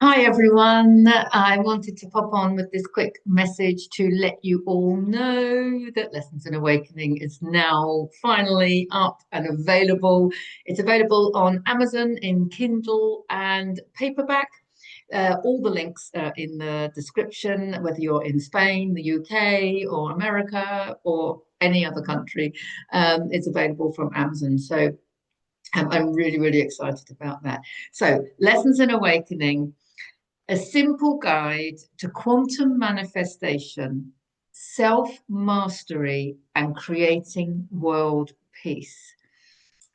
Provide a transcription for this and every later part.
Hi everyone. I wanted to pop on with this quick message to let you all know that Lessons in Awakening is now finally up and available. It's available on Amazon in Kindle and paperback. All the links are in the description, whether you're in Spain, the UK, or America, or any other country. It's available from Amazon. So I'm really, really excited about that. So, Lessons in Awakening, a simple guide to quantum manifestation, self mastery, and creating world peace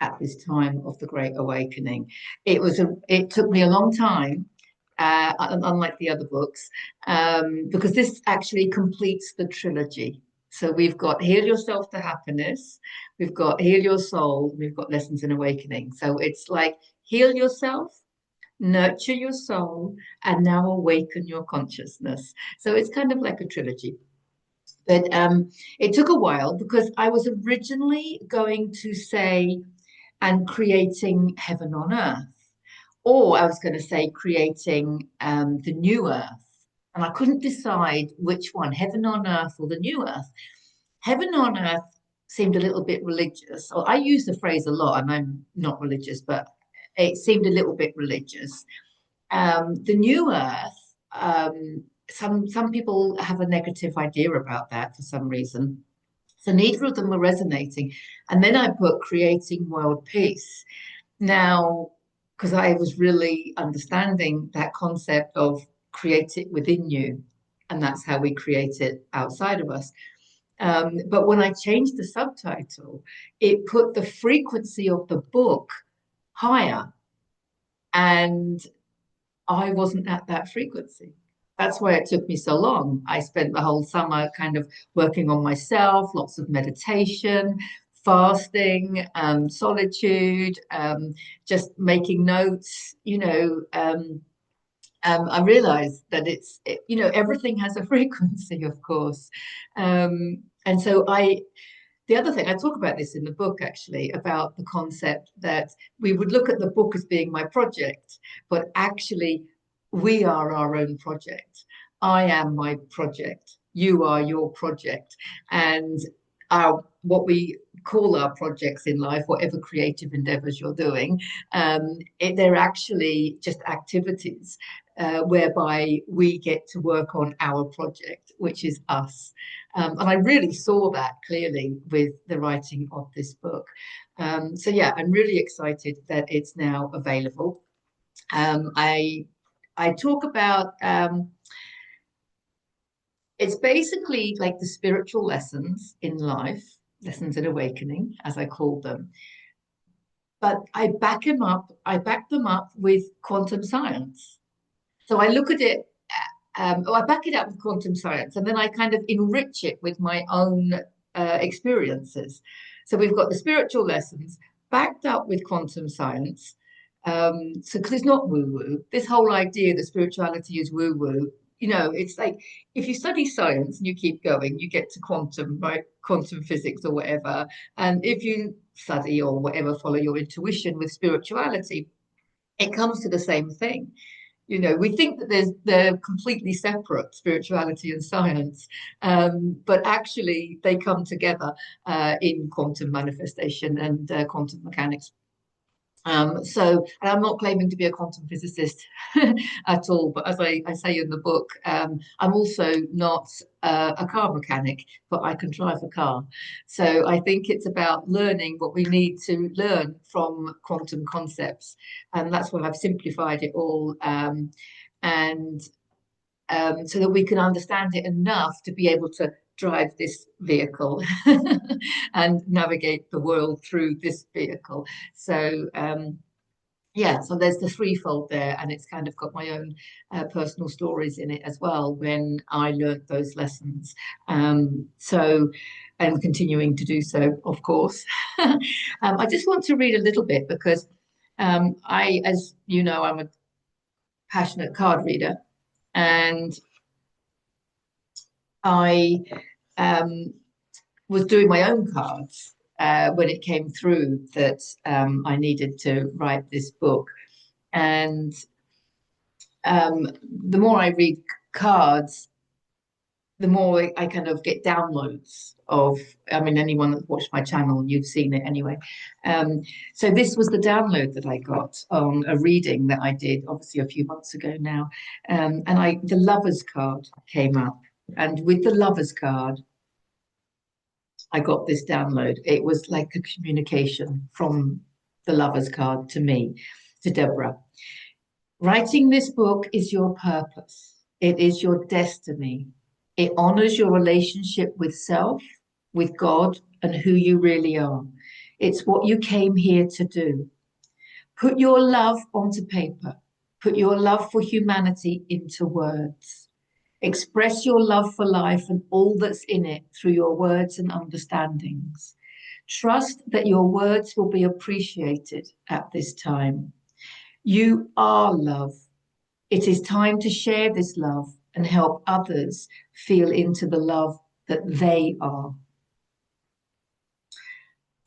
at this time of the Great Awakening. It took me a long time, unlike the other books, because this actually completes the trilogy. So we've got Heal Yourself to Happiness, we've got Heal Your Soul, we've got Lessons in Awakening. So it's like heal yourself, nurture your soul, and now awaken your consciousness. So it's kind of like a trilogy. But it took a while because I was originally going to say, and creating heaven on earth, or I was going to say creating the new earth. And I couldn't decide which one, heaven on earth or the new earth. Heaven on earth seemed a little bit religious. Or I use the phrase a lot, and I'm not religious, but it seemed a little bit religious. The new earth, some people have a negative idea about that for some reason. So neither of them were resonating. And then I put creating world peace. Now, because I was really understanding that concept of create it within you, and that's how we create it outside of us. But when I changed the subtitle, it put the frequency of the book higher, and I wasn't at that frequency. That's why it took me so long. I spent the whole summer kind of working on myself, lots of meditation, fasting, solitude, just making notes. I realized that everything has a frequency, of course. And so the other thing, I talk about this in the book actually, about the concept that we would look at the book as being my project, but actually we are our own project. I am my project. You are your project. And what we call our projects in life, whatever creative endeavors you're doing, they're actually just activities whereby we get to work on our project, which is us. And I really saw that clearly with the writing of this book. So yeah, I'm really excited that it's now available. I talk about it's basically like the spiritual lessons in life, lessons in awakening, as I call them. But I back them up with quantum science. So I look at it, I back it up with quantum science, and then I kind of enrich it with my own experiences. So we've got the spiritual lessons backed up with quantum science. So because it's not woo-woo, this whole idea that spirituality is woo-woo, it's like if you study science and you keep going, you get to quantum, right? Quantum physics or whatever. And if you study or whatever, follow your intuition with spirituality, it comes to the same thing. We think that they're completely separate, spirituality and science, but actually they come together in quantum manifestation and quantum mechanics. And I'm not claiming to be a quantum physicist at all, but as I say in the book, I'm also not a car mechanic, but I can drive a car. So I think it's about learning what we need to learn from quantum concepts. And that's why I've simplified it all. And So that we can understand it enough to be able to drive this vehicle and navigate the world through this vehicle. So, yeah, so there's the threefold there, and it's kind of got my own personal stories in it as well when I learned those lessons. And continuing to do so, of course. I just want to read a little bit because as you know, I'm a passionate card reader, and I was doing my own cards when it came through that I needed to write this book. And the more I read cards, the more I kind of get downloads of, I mean, anyone that's watched my channel, you've seen it anyway. Um, so this was the download that I got on a reading that I did, obviously a few months ago now. And the lovers card came up. And with the lovers card, I got this download. It was like a communication from the lovers card to me, to Deborah. Writing this book is your purpose. It is your destiny. It honors your relationship with self, with God, and who you really are. It's what you came here to do. Put your love onto paper. Put your love for humanity into words. Express your love for life and all that's in it through your words and understandings. Trust that your words will be appreciated at this time. You are love. It is time to share this love and help others feel into the love that they are.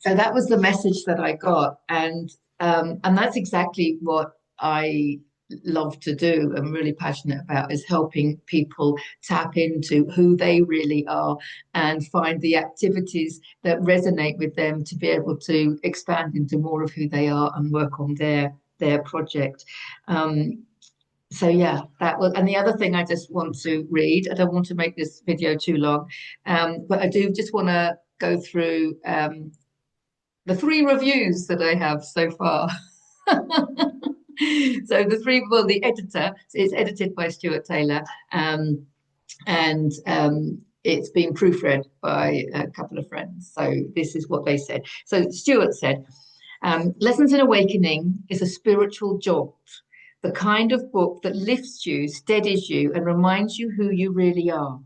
So that was the message that I got, and that's exactly what I love to do. I'm really passionate about is helping people tap into who they really are and find the activities that resonate with them to be able to expand into more of who they are and work on their project. So yeah, that was, and the other thing I just want to read, I don't want to make this video too long, but I do just want to go through the 3 reviews that I have so far. So the 3, well, the editor, it's edited by Stuart Taylor, and it's been proofread by a couple of friends. So this is what they said. So Stuart said, Lessons in Awakening is a spiritual jolt, the kind of book that lifts you, steadies you, and reminds you who you really are.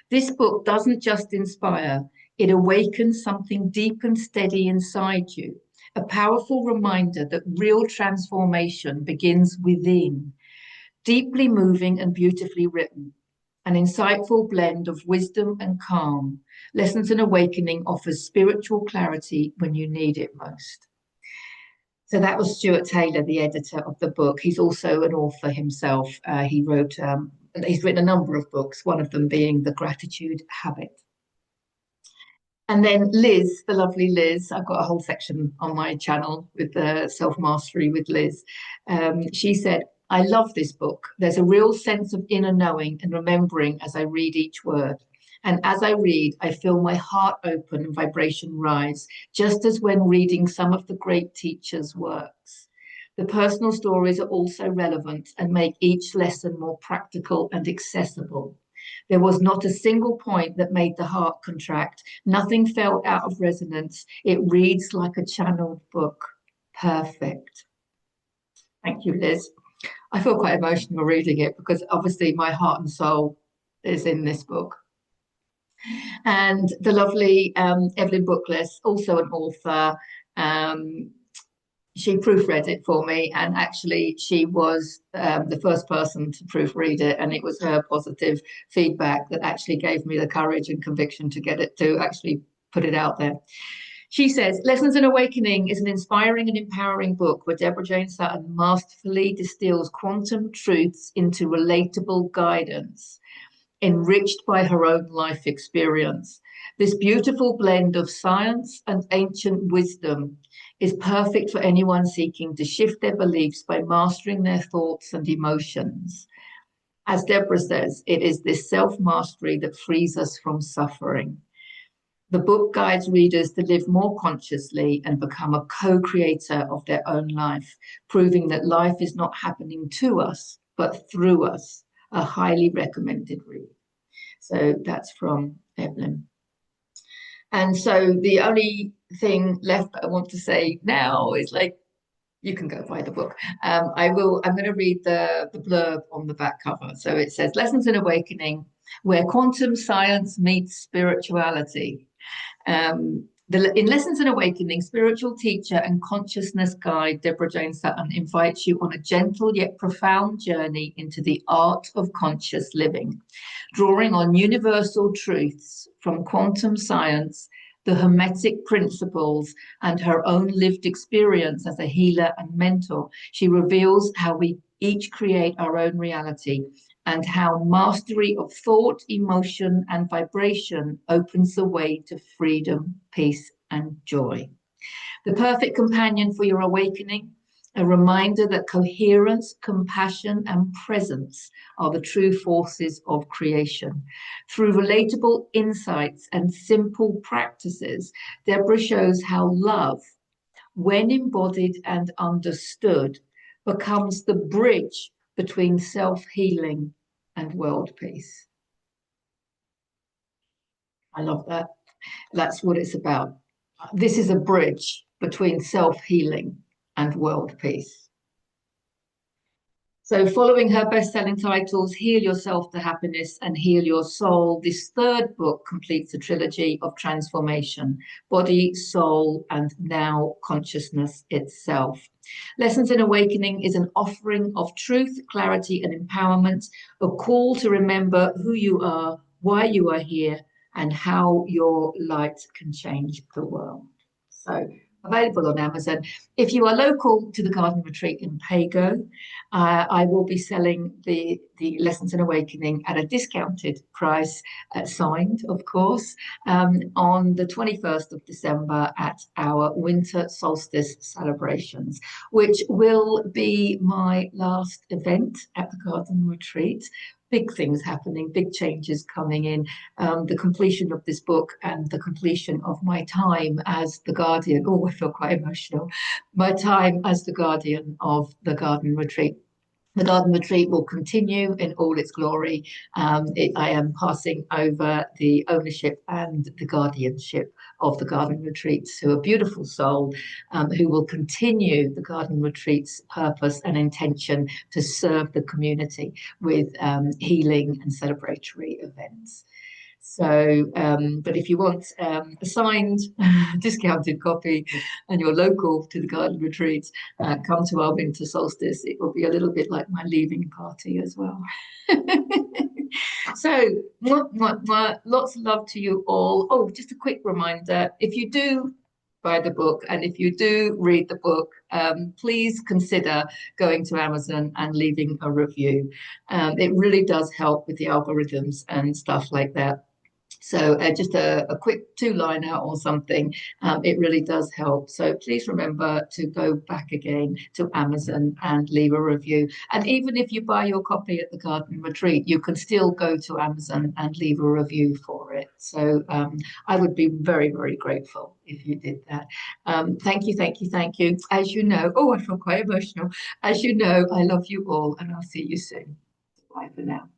This book doesn't just inspire, it awakens something deep and steady inside you, a powerful reminder that real transformation begins within. Deeply moving and beautifully written, an insightful blend of wisdom and calm. Lessons in Awakening offers spiritual clarity when you need it most. So that was Stuart Taylor, the editor of the book. He's also an author himself. He's written a number of books, one of them being The Gratitude Habit. And then Liz, the lovely Liz, I've got a whole section on my channel with the self-mastery with Liz. She said, I love this book. There's a real sense of inner knowing and remembering as I read each word. And as I read, I feel my heart open and vibration rise, just as when reading some of the great teachers' works. The personal stories are also relevant and make each lesson more practical and accessible. There was not a single point that made the heart contract. Nothing felt out of resonance. It reads like a channeled book. Perfect. Thank you, Liz. I feel quite emotional reading it because obviously my heart and soul is in this book. And the lovely Evelyn Bookless, also an author, she proofread it for me, and actually she was the first person to proofread it, and it was her positive feedback that actually gave me the courage and conviction to get it, to actually put it out there. She says, Lessons in Awakening is an inspiring and empowering book where Deborah Jane Sutton masterfully distills quantum truths into relatable guidance, enriched by her own life experience. This beautiful blend of science and ancient wisdom is perfect for anyone seeking to shift their beliefs by mastering their thoughts and emotions. As Deborah says, it is this self-mastery that frees us from suffering. The book guides readers to live more consciously and become a co-creator of their own life, proving that life is not happening to us, but through us. A highly recommended read. So that's from Evelyn. And so the only thing left that I want to say now is, like, you can go buy the book. I'm going to read the blurb on the back cover. So it says, Lessons in Awakening, where quantum science meets spirituality. In Lessons in Awakening, spiritual teacher and consciousness guide Deborah Jane Sutton invites you on a gentle yet profound journey into the art of conscious living, drawing on universal truths from quantum science the Hermetic principles, and her own lived experience as a healer and mentor. She reveals how we each create our own reality and how mastery of thought, emotion, and vibration opens the way to freedom, peace, and joy. The perfect companion for your awakening, a reminder that coherence, compassion, and presence are the true forces of creation. Through relatable insights and simple practices, Deborah shows how love, when embodied and understood, becomes the bridge between self-healing and world peace. I love that. That's what it's about. This is a bridge between self-healing and world peace. So, following her best-selling titles, Heal Yourself to Happiness and Heal Your Soul, this third book completes a trilogy of transformation, body, soul, and now consciousness itself. Lessons in Awakening is an offering of truth, clarity, and empowerment, a call to remember who you are, why you are here, and how your light can change the world. So, available on Amazon. If you are local to the Garden Retreat in Pago, I will be selling the Lessons in Awakening at a discounted price, signed, of course, on the 21st of December at our winter solstice celebrations, which will be my last event at the Garden Retreat. Big things happening, big changes coming in, the completion of this book and the completion of my time as the guardian. Oh, I feel quite emotional. My time as the guardian of the Garden Retreat. The Garden Retreat will continue in all its glory. I am passing over the ownership and the guardianship of the Garden Retreat to a beautiful soul who will continue the Garden Retreat's purpose and intention to serve the community with healing and celebratory events. So, but if you want a signed, discounted copy and you're local to the Garden Retreat, come to our winter solstice. It will be a little bit like my leaving party as well. So, lots of love to you all. Oh, just a quick reminder, if you do buy the book and if you do read the book, please consider going to Amazon and leaving a review. It really does help with the algorithms and stuff like that. So just a quick two-liner or something, it really does help. So please remember to go back again to Amazon and leave a review. And even if you buy your copy at the Garden Retreat, you can still go to Amazon and leave a review for it. So I would be very, very grateful if you did that. Thank you, thank you, thank you. As you know, oh, I feel quite emotional. As you know, I love you all and I'll see you soon. Bye for now.